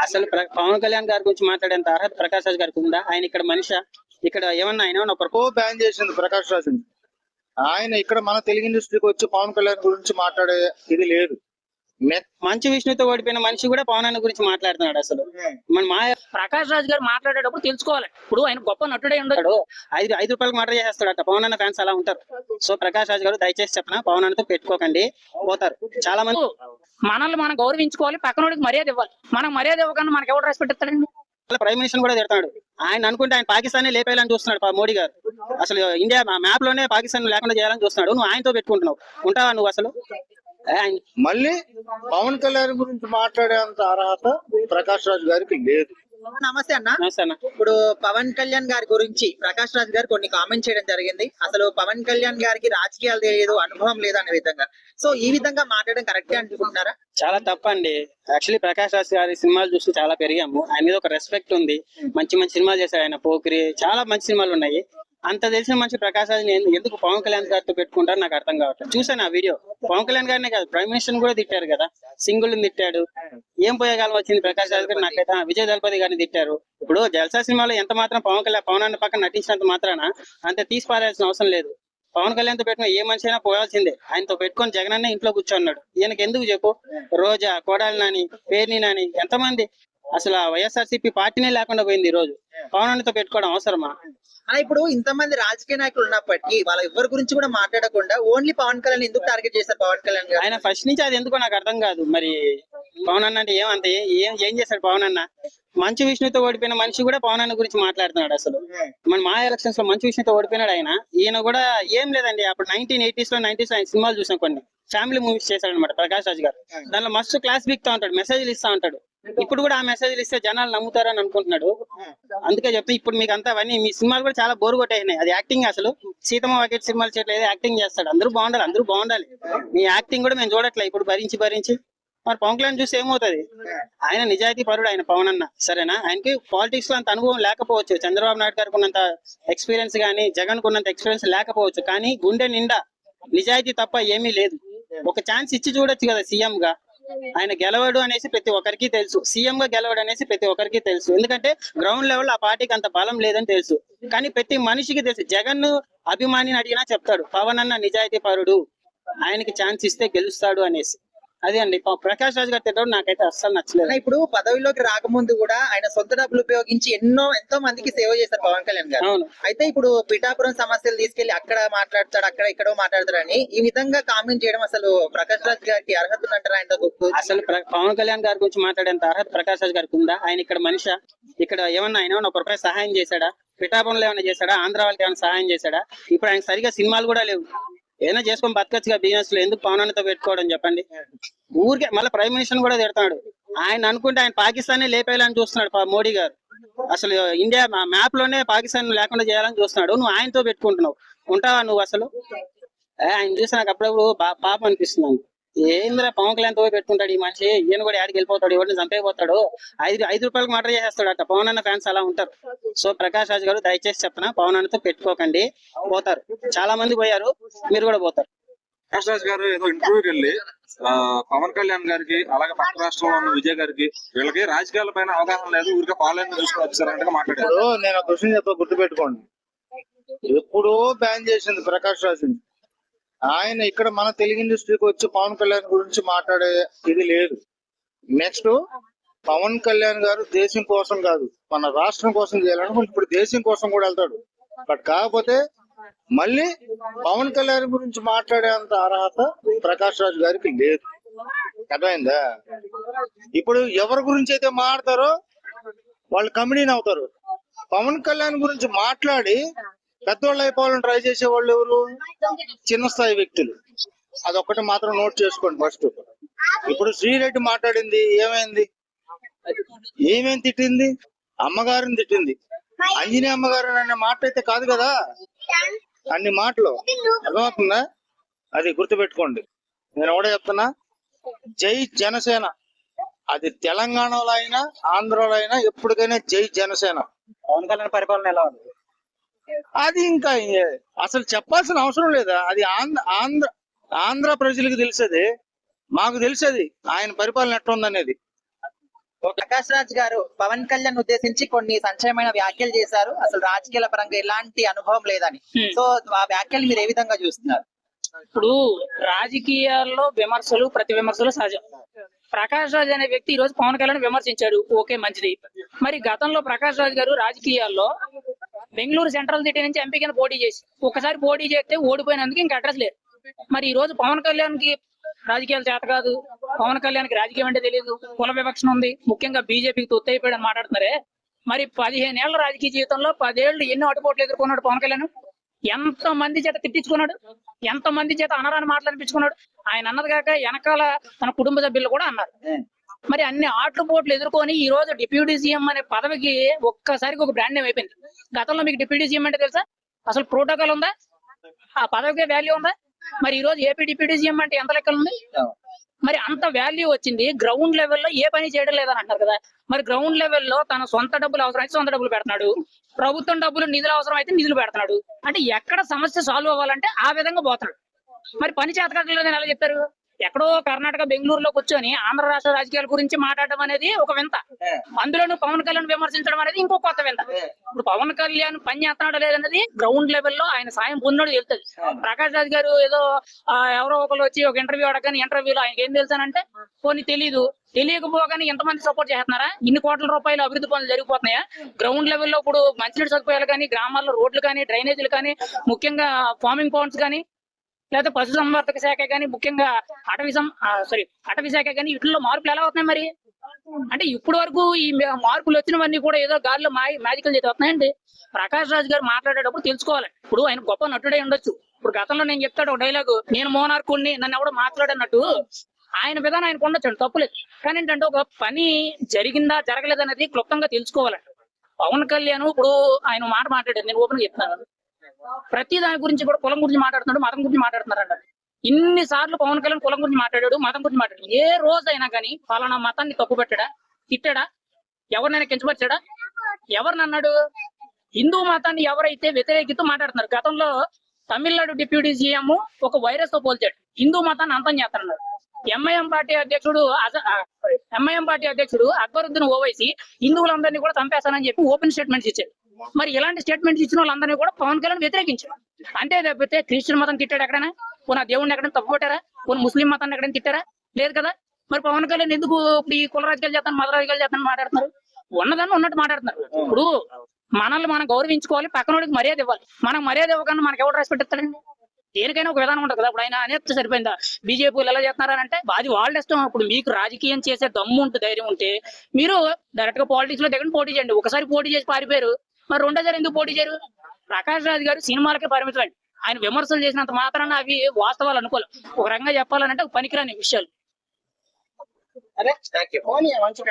అసలు పవన్ కళ్యాణ్ గారి గురించి మాట్లాడేంత అర్హత ప్రకాష్ రాజ్ గారికి ఉందా? ఆయన ఇక్కడ మనిషి, ఇక్కడ ఏమన్నా ఆయన ఏమన్నా బ్యాన్ చేసింది ప్రకాష్ రాజ్. ఆయన ఇక్కడ మన తెలుగు ఇండస్ట్రీకి వచ్చి పవన్ కళ్యాణ్ గురించి మాట్లాడే ఇది లేదు. మంచు విష్ణుతో ఓడిపోయిన మనిషి కూడా పవన్ అన్న గురించి మాట్లాడుతున్నాడు. అసలు మన ప్రకాష్ రాజ్ గారు మాట్లాడేటప్పుడు తెలుసుకోవాలి. ఇప్పుడు ఆయన గొప్ప నటుడే ఉండడు, 5 రూపాయలకు మాట చేస్తాడట. పవన్ అన్న ఫ్యాన్స్ అలా ఉంటారు. సో ప్రకాష్ రాజ్ గారు దయచేసి చెప్పిన పవన్ అన్నతో పెట్టుకోకండి, పోతారు. చాలా మంది మనల్ని మనం గౌరవించుకోవాలి, పక్కనోడికి మర్యాద ఇవ్వాలి. మనం మర్యాద ఇవ్వకుండా మనకి ఎవరు రెస్పెక్ట్ ఇస్తాడండి? ప్రైమ్ మినిస్టర్ కూడా తిడతాడు. ఆయన అనుకుంటే ఆయన పాకిస్తాన్ లేపేయాలని చూస్తున్నాడు మోడీ గారు. అసలు ఇండియా మ్యాప్ లోనే పాకిస్తాన్ లేకుండా చేయాలని చూస్తున్నాడు. నువ్వు ఆయనతో పెట్టుకుంటున్నావు, ఉంటావా నువ్వు? అసలు మళ్ళీ పవన్ కళ్యాణ్ గురించి మాట్లాడేంత అర్హత ప్రకాష్ రాజ్ గారికి లేదు. నమస్తే అన్న. ఇప్పుడు పవన్ కళ్యాణ్ గారి గురించి ప్రకాష్ రాజ్ గారు కొన్ని కామెంట్ చేయడం జరిగింది. అసలు పవన్ కళ్యాణ్ గారికి రాజకీయాలు తెలియదు, అనుభవం లేదు అనే విధంగా. సో ఈ విధంగా మాట్లాడడం కరెక్టే అనుకుంటున్నారా? చాలా తప్పండి. యాక్చువల్లీ ప్రకాష్ రాజ్ గారి సినిమాలు చూసి చాలా పెరిగాము. ఆయన మీద ఒక రెస్పెక్ట్ ఉంది. మంచి మంచి సినిమాలు చేశాడు ఆయన. పోకిరి, చాలా మంచి సినిమాలు ఉన్నాయి. అంత తెలిసిన మంచి ప్రకాష్ రాజ్ ఎందుకు పవన్ కళ్యాణ్ గారితో పెట్టుకుంటారు నాకు అర్థం కావట్లేదు. చూసాను ఆ వీడియో. పవన్ కళ్యాణ్ గారినే కాదు, ప్రైమ్ మినిస్టర్ కూడా తిట్టారు కదా, సింగుల్ తిట్టాడు. ఏం పోయేగాలం వచ్చింది ప్రకాష్ రాజ్ గారు? నాకైతే విజయ్ దళపతి గారిని తిట్టారు. ఇప్పుడు జల్సా సినిమాలో ఎంత మాత్రం పవన్ అన్న పక్కన నటించినంత మాత్రాన అంత తీసి పారాల్సిన అవసరం లేదు. పవన్ కళ్యాణ్ తో పెట్టుకుని ఏ మనిషి అయినా పోవాల్సిందే. ఆయనతో పెట్టుకొని జగన్ అన్న ఇంట్లో కూర్చోన్నాడు. ఈయనకి ఎందుకు చెప్పు? రోజా, కోడాలి నాని, పేర్ని నాని, ఎంతమంది అసలు వైఎస్ఆర్సీపీ పార్టీనే లేకుండా పోయింది. ఈ రోజు పవన్ అన్నతో పెట్టుకోవడం అవసరమా? ఇప్పుడు ఇంతమంది రాజకీయ నాయకులు ఉన్నప్పటికీ వాళ్ళ ఎవరి గురించి కూడా మాట్లాడకుండా ఓన్లీ పవన్ కళ్యాణ్ ఎందుకు టార్గెట్ చేస్తారు? పవన్ కళ్యాణ్ గారు ఆయన ఫస్ట్ నుంచి అది ఎందుకో నాకు అర్థం కాదు. మరి పవన్ అన్న అంటే ఏమంత ఏం చేశాడు పవన్ అన్న? మంచు విష్ణుతో ఓడిపోయిన మనిషి కూడా పవన్ అన్న గురించి మాట్లాడుతున్నాడు. అసలు మన మా ఎలక్షన్స్ లో మంచు విష్ణుతో ఓడిపోయినాడు ఆయన. ఈయన కూడా ఏం లేదండి. అప్పుడు 1980s లో 90s ఆయన సినిమాలు చూసాం. కొన్ని ఫ్యామిలీ మూవీస్ చేశాడు అనమాట ప్రకాష్ రాజ్ గారు. దానిలో మస్తు క్లాస్ బిక్తా ఉంటాడు, మెసేజ్లు ఇస్తా ఉంటాడు. ఇప్పుడు కూడా ఆ మెసేజ్లు ఇస్తే జనాలు నమ్ముతారని అనుకుంటున్నాడు. అందుకే చెప్తే ఇప్పుడు మీకు అంతా అవన్నీ మీ సినిమాలు కూడా చాలా బోరు కొట్టేసినాయి. అది యాక్టింగ్. అసలు సీతమ్మ వాకిట్ సినిమాలు చేయట్లేదు, యాక్టింగ్ చేస్తాడు. అందరూ బాగుండాలి. మీ యాక్టింగ్ కూడా మేము చూడట్లే ఇప్పుడు. భరించి మరి పవన్ కళ్యాణ్ చూసి ఏమవుతుంది? ఆయన నిజాయితీ పరుడు ఆయన పవన్ అన్న, సరేనా? ఆయనకి పాలిటిక్స్ లో అంత అనుభవం లేకపోవచ్చు. చంద్రబాబు నాయుడు గారికి ఉన్నంత ఎక్స్పీరియన్స్ గానీ, జగన్ కున్నంత ఎక్స్పీరియన్స్ లేకపోవచ్చు. కానీ గుండె నిండా నిజాయితీ తప్ప ఏమీ లేదు. ఒక ఛాన్స్ ఇచ్చి చూడొచ్చు కదా సీఎం గా. ఆయన గెలవడు అనేసి ప్రతి ఒక్కరికి తెలుసు. సీఎం గా గెలవడు అనేసి ప్రతి ఒక్కరికి తెలుసు. ఎందుకంటే గ్రౌండ్ లెవెల్ ఆ పార్టీకి అంత బలం లేదని తెలుసు. కానీ ప్రతి మనిషికి తెలుసు. జగన్ అభిమానిని అడిగినా చెప్తాడు పవన్ అన్న నిజాయితీ పరుడు, ఆయనకి ఛాన్స్ ఇస్తే గెలుస్తాడు అనేసి. అదే అండి ప్రకాష్ రాజ్ గారు తిట్టడం నాకైతే అస్సలు నచ్చలేదు. ఇప్పుడు పదవిలోకి రాకముందు కూడా ఆయన సొంత డబ్బులు ఉపయోగించి ఎంతో మందికి సేవ చేస్తారు పవన్ కళ్యాణ్ గారు. అయితే ఇప్పుడు పిఠాపురం సమస్యలు తీసుకెళ్లి అక్కడ మాట్లాడతాడు, అక్కడ ఇక్కడో మాట్లాడతాడని ఈ విధంగా కామెంట్ చేయడం అసలు ప్రకాష్ రాజ్ గారికి అర్హత ఉందంటారా? ఆయన అసలు పవన్ కళ్యాణ్ గారి గురించి మాట్లాడేంత అర్హత ప్రకాష్ రాజ్ గారికి ఉందా? ఆయన ఇక్కడ మనిషి, ఇక్కడ ఏమన్నా ఆయన ఏమన్నా ఒక రూపాయి సహాయం చేశాడా? పిఠాపురంలో ఏమైనా చేశాడా? ఆంధ్ర వాళ్ళకి ఏమైనా సహాయం చేశాడా? ఇప్పుడు ఆయన సరిగా సినిమాలు కూడా లేవు. ఏదైనా చేసుకొని బతకచ్చుగా బిజినెస్ లో. ఎందుకు పవన్ అన్నతో పెట్టుకోవడం చెప్పండి? ఊరికే మళ్ళీ ప్రైమ్ మినిస్టర్ కూడా తిడతాడు. ఆయన అనుకుంటే ఆయన పాకిస్తాన్ లేపేయాలని చూస్తున్నాడు మోడీ గారు. అసలు ఇండియా మ్యాప్ లోనే పాకిస్తాన్ లేకుండా చేయాలని చూస్తున్నాడు. నువ్వు ఆయనతో పెట్టుకుంటున్నావు, ఉంటావా నువ్వు? అసలు ఆయన చూసి నాకు అప్పుడప్పుడు పాపం అనిపిస్తున్నాను. ఏంద్ర పవన్ కళ్యాణ్ తో పెట్టుకుంటాడు ఈ మనిషి? ఈయన కూడా యాడికి వెళ్ళిపోతాడు, ఎవరిని చంపైపోతాడు. 5 రూపాయలకు మాట చేస్తాడు అట్ట. పవన్ అన్న ఫ్యాన్స్ అలా ఉంటారు. సో ప్రకాష్ రాజ్ గారు దయచేసి చెప్తున్నా పవన్ అన్నతో పెట్టుకోకండి, పోతారు. చాలా మంది పోయారు, మీరు కూడా పోతారు. ప్రకాష్ రాజ్ గారు ఏదో ఇంటర్వ్యూకి వెళ్ళి పవన్ కళ్యాణ్ గారికి అలాగే పక్క రాష్ట్రంలో ఉన్న విజయ్ గారికి వీళ్ళకి రాజకీయాల పైన అవగాహన లేదు, ఊరికే పాలన చూసుకుని వచ్చారంటే మాట్లాడారు. నేను ఒక క్వశ్చన్ చెప్పా, గుర్తుపెట్టుకోండి. ఎప్పుడో బ్యాన్ చేసింది ప్రకాష్ రాజ్. ఆయన ఇక్కడ మన తెలుగు ఇండస్ట్రీకి వచ్చి పవన్ కళ్యాణ్ గురించి మాట్లాడే ఇది లేదు. నెక్స్ట్ పవన్ కళ్యాణ్ గారు దేశం కోసం కాదు, మన రాష్ట్రం కోసం చేయాలనుకుంటే ఇప్పుడు దేశం కోసం కూడా వెళ్తాడు. బట్ కాకపోతే మళ్ళీ పవన్ కళ్యాణ్ గురించి మాట్లాడేంత అర్హత ప్రకాష్ రాజ్ గారికి లేదు. అర్థమైందా? ఇప్పుడు ఎవరి గురించి అయితే మాట్లాడతారో వాళ్ళు కమిడీని అవుతారు. పవన్ కళ్యాణ్ గురించి మాట్లాడి పెద్దవాళ్ళు అయిపోవాలని ట్రై చేసే వాళ్ళు ఎవరు? చిన్న స్థాయి వ్యక్తులు. అదొక్కటి మాత్రం నోట్ చేసుకోండి ఫస్ట్. ఇప్పుడు శ్రీరెడ్డి మాట్లాడింది ఏమైంది? ఏమేం తిట్టింది? అమ్మగారిని తిట్టింది. అంజనీ అమ్మగారు అనే మాట అయితే కాదు కదా అన్ని మాటలు. అర్థమవుతుందా? అది గుర్తుపెట్టుకోండి. నేను కూడా చెప్తున్నా, జై జనసేన. అది తెలంగాణలో అయినా ఆంధ్రలో అయినా ఎప్పటికైనా జై జనసేన. పవన్ కళ్యాణ్ పరిపాలన ఎలా ఉంది? అది ఇంకా అసలు చెప్పాల్సిన అవసరం లేదా? అది ఆంధ్ర ప్రజలకు తెలిసేది, మాకు తెలిసేది ఆయన పరిపాలన ఎట్లా ఉందనేది. ప్రకాష్ రాజ్ గారు పవన్ కళ్యాణ్ ఉద్దేశించి కొన్ని సంచలనమైన వ్యాఖ్యలు చేశారు. అసలు రాజకీయాల పరంగా ఎలాంటి అనుభవం లేదని. సో ఆ వ్యాఖ్యలు మీరు ఏ విధంగా చూస్తున్నారు? ఇప్పుడు రాజకీయాల్లో విమర్శలు ప్రతి విమర్శలు సహజం. ప్రకాష్ రాజ్ అనే వ్యక్తి ఈ రోజు పవన్ కళ్యాణ్ విమర్శించాడు, ఓకే మంచిది. మరి గతంలో ప్రకాష్ రాజ్ గారు రాజకీయాల్లో బెంగళూరు సెంట్రల్ సిటీ నుంచి ఎంపీ కింద పోటీ చేసి ఒకసారి పోటీ చేస్తే ఓడిపోయినందుకు ఇంకా అడ్రస్ లేదు. మరి ఈ రోజు పవన్ కళ్యాణ్ కి రాజకీయాలు చేత కాదు, పవన్ కళ్యాణ్ కి రాజకీయం అంటే తెలియదు, కుల వివక్షణ ఉంది, ముఖ్యంగా బీజేపీకి తొత్తైపోయాడు అని మాట్లాడుతున్నారే. మరి 15 ఏళ్ల రాజకీయ జీవితంలో 10 ఏళ్లు ఎన్నో అటుపోట్లు ఎదుర్కొన్నాడు పవన్ కళ్యాణ్. ఎంత మంది చేత తిట్టించుకున్నాడు, ఎంత మంది చేత అనరాని మాటలు అనిపించుకున్నాడు. ఆయన అన్నది కాక వెనకాల తన కుటుంబ సభ్యులు కూడా అన్నారు. మరి అన్ని ఆటలు పోట్లు ఎదుర్కొని ఈ రోజు డిప్యూటీ సీఎం అనే పదవికి ఒక్కసారికి ఒక బ్రాండ్ నేమ్ అయిపోయింది. గతంలో మీకు డిప్యూటీ సీఎం అంటే తెలుసా? అసలు ప్రోటోకాల్ ఉందా? ఆ పదవికే వాల్యూ ఉందా? మరి ఈ రోజు ఏపీ డిప్యూటీ సీఎం అంటే ఎంత లెక్కలు ఉంది? మరి అంత వాల్యూ వచ్చింది, గ్రౌండ్ లెవెల్లో ఏ పని చేయడం లేదని అంటారు కదా. మరి గ్రౌండ్ లెవెల్లో తన సొంత డబ్బులు అవసరం అయితే సొంత డబ్బులు పెడుతున్నాడు, ప్రభుత్వం డబ్బులు నిధులు అవసరం అయితే నిధులు పెడుతున్నాడు. అంటే ఎక్కడ సమస్య సాల్వ్ అవ్వాలంటే ఆ విధంగా పోతున్నాడు. మరి పని చేతకట్లేదని ఎలా చెప్తారు? ఎక్కడో కర్ణాటక బెంగళూరులో కూర్చొని ఆంధ్ర రాష్ట్ర రాజకీయాల గురించి మాట్లాడడం అనేది ఒక వింత, అందులోనూ పవన్ కళ్యాణ్ విమర్శించడం అనేది ఇంకో కొత్త వింత. ఇప్పుడు పవన్ కళ్యాణ్ పని చేస్తున్నాడో లేదన్నది గ్రౌండ్ లెవెల్లో ఆయన సాయం పొందినోడు తెలుస్తుంది. ప్రకాష్ రాజ్ గారు ఏదో ఎవరో ఒకరు వచ్చి ఒక ఇంటర్వ్యూ అడగని ఇంటర్వ్యూలో ఆయనకి ఏం తెలుసానంటే కొన్ని తెలీదు, తెలియకపోగానే ఎంతమంది సపోర్ట్ చేస్తున్నారా? ఇన్ని కోట్ల రూపాయలు అభివృద్ధి పనులు జరిగిపోతున్నాయా? గ్రౌండ్ లెవెల్లో ఇప్పుడు మంచినీటి సదుపాయాలు కానీ, గ్రామాల్లో రోడ్లు కానీ, డ్రైనేజీలు కానీ, ముఖ్యంగా ఫార్మింగ్ పౌండ్స్ కానీ, లేదా పశుసంవర్ధక శాఖ కానీ, ముఖ్యంగా అటవీ శాఖ కానీ, వీటిల్లో మార్పులు ఎలా అవుతున్నాయి? మరి అంటే ఇప్పటి వరకు ఈ మార్పులు వచ్చినవన్నీ కూడా ఏదో గాలిలో మ్యాజికల్ చేతి వస్తున్నాయండి. ప్రకాష్ రాజ్ గారు మాట్లాడేటప్పుడు తెలుసుకోవాలి. ఇప్పుడు ఆయన గొప్ప నటుడే ఉండొచ్చు. ఇప్పుడు గతంలో నేను చెప్తాడు ఒక డైలాగు, నేను మోనార్కుడిని, నన్ను ఎవడో మాట్లాడన్నట్టు ఆయన విధానం ఆయనకు ఉండొచ్చు, తప్పులేదు. కానీ ఏంటంటే ఒక పని జరిగిందా జరగలేదనేది క్లుప్తంగా తెలుసుకోవాలండి. పవన్ కళ్యాణ్ ఇప్పుడు ఆయన మాట మాట్లాడారు, నేను ఓపెన్ గా చెప్తున్నాను. ప్రతి దాని గురించి కూడా కులం గురించి మాట్లాడుతున్నాడు, మతం గురించి మాట్లాడుతున్నారంట. ఇన్ని సార్లు పవన్ కళ్యాణ్ కులం గురించి మాట్లాడాడు, మతం గురించి మాట్లాడాడు. ఏ రోజైనా కానీ ఫలానా మతాన్ని తప్పు పెట్టాడా, తిట్టాడా, ఎవరినైనా కించపరిచాడా? ఎవరిని అన్నాడు? హిందూ మతాన్ని ఎవరైతే వ్యతిరేకిస్తూ మాట్లాడుతున్నారు. గతంలో తమిళనాడు డిప్యూటీ సీఎం ఒక వైరస్ తో పోల్చాడు, హిందూ మతాన్ని అంతం చేస్తారన్నాడు. ఎంఐఎం పార్టీ అధ్యక్షుడు అక్బరుద్దీన్ ఓవైసీ హిందువులందరినీ కూడా చంపేస్తానని చెప్పి ఓపెన్ స్టేట్మెంట్స్ ఇచ్చాడు. మరి ఇలాంటి స్టేట్మెంట్స్ ఇచ్చిన వాళ్ళందరినీ కూడా పవన్ కళ్యాణ్ వ్యతిరేకించారు. అంతే తప్పితే క్రిస్టియన్ మతం తిట్టాడు ఎక్కడైనా? పోనీ ఆ దేవుడిని ఎక్కడైనా తప్పు పెట్టారా? పోనీ ముస్లిం మతాన్ని ఎక్కడైనా తిట్టారా? లేదు కదా. మరి పవన్ కళ్యాణ్ ఎందుకు ఇప్పుడు ఈ కుల రాజకీయాలు చేస్తాను, మత రాజకీయాలు చేస్తాను మాట్లాడుతున్నారు? ఉన్నదాన్ని ఉన్నట్టు మాట్లాడుతున్నారు. ఇప్పుడు మనల్ని మనం గౌరవించుకోవాలి, పక్కనోడికి మర్యాద ఇవ్వాలి. మనం మర్యాద ఇవ్వకుండా మనకి ఎవరు రెస్పెక్ట్ ఇస్తాడండి? దేనికైనా ఒక విధానం ఉంటుంది కదా. ఇప్పుడు ఆయన అనేది సరిపోయిందా? బీజేపీలు ఎలా చేస్తున్నారని అంటే అది వాళ్ళ ఇష్టం. ఇప్పుడు మీకు రాజకీయం చేసే దమ్ము ఉంటే, ధైర్యం ఉంటే మీరు డైరెక్ట్ గా పాలిటిక్స్ లో దిగండి, పోటీ చేయండి. ఒకసారి పోటీ చేసి పారిపోయారు, మరి రెండోసారి ఎందుకు పోటీ చేయరు? ప్రకాష్ రాజ్ గారు సినిమాలకే పరిమితం. ఆయన విమర్శలు చేసినంత మాత్రాన అవి వాస్తవాలు అనుకోవాలి. ఒక రకంగా చెప్పాలంటే పనికిరాని విషయాలు. అరే మంచి